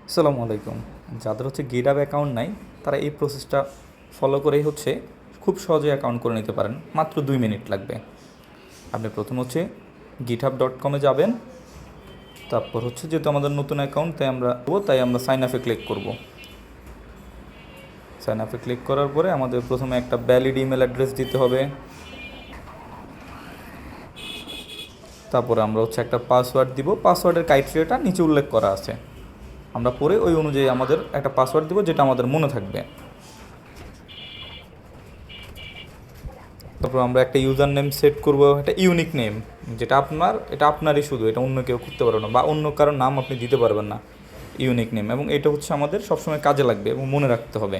আসসালামু আলাইকুম। যাদের হচ্ছে গিটহাব অ্যাকাউন্ট নাই তারা এই প্রসেসটা ফলো করেই হচ্ছে খুব সহজে অ্যাকাউন্ট করে নিতে পারেন, মাত্র 2 মিনিট লাগবে। আপনি প্রথম হচ্ছে github.com যাবেন, তারপর হচ্ছে যেহেতু আমাদের নতুন অ্যাকাউন্ট তাই আমরা সাইন আপে ক্লিক করব। সাইন আপে ক্লিক করার পরে আমাদের প্রথমে একটা ভ্যালিড ইমেল অ্যাড্রেস দিতে হবে। তারপরে আমরা হচ্ছে একটা পাসওয়ার্ড দিব। পাসওয়ার্ডের ক্রাইটেরিয়াটা নিচে উল্লেখ করা আছে, আমরা পরে ওই অনুযায়ী আমাদের একটা পাসওয়ার্ড দিব যেটা আমাদের মনে থাকবে। তারপর আমরা একটা ইউজার নেম সেট করবো, একটা ইউনিক নেম, যেটা এটা আপনারই শুধু, এটা অন্য কেউ করতে পারবে না, বা অন্য কারোর নাম আপনি দিতে পারবেন না। ইউনিক নেম, এবং এটা হচ্ছে আমাদের সবসময় কাজে লাগবে এবং মনে রাখতে হবে।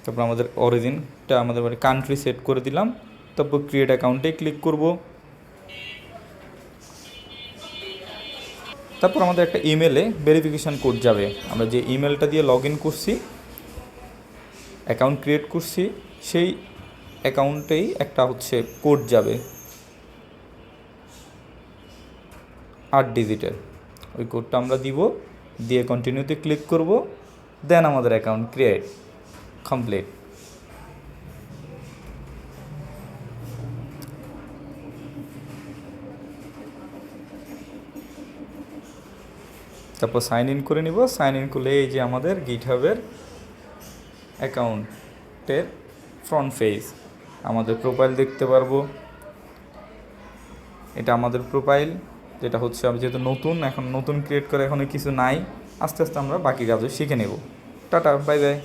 তারপর আমাদের অরিজিনটা আমাদের কান্ট্রি সেট করে দিলাম। তারপর ক্রিয়েট অ্যাকাউন্টে ক্লিক করব। তারপর আমাদের একটা ইমেলে ভেরিফিকেশান কোড যাবে। আমরা যে ইমেলটা দিয়ে লগ ইন করছি, অ্যাকাউন্ট ক্রিয়েট করছি, সেই অ্যাকাউন্টেই একটা হচ্ছে কোড যাবে 8 ডিজিটের। ওই কোডটা আমরা দিয়ে কন্টিনিউতে ক্লিক করব। দেন আমাদের অ্যাকাউন্ট ক্রিয়েট কমপ্লিট। তারপর সাইন ইন করে নিব। সাইন ইন করলে এই যে আমাদের গিটহাবের অ্যাকাউন্টের ফ্রন্ট পেজ, আমাদের প্রোফাইল দেখতে পারবো। এটা আমাদের প্রোফাইল, যেটা হচ্ছে আমি যেহেতু এখন নতুন ক্রিয়েট করে এখনও কিছু নাই, আস্তে আস্তে আমরা বাকি কাজও শিখে নেব। Tata, bye bye.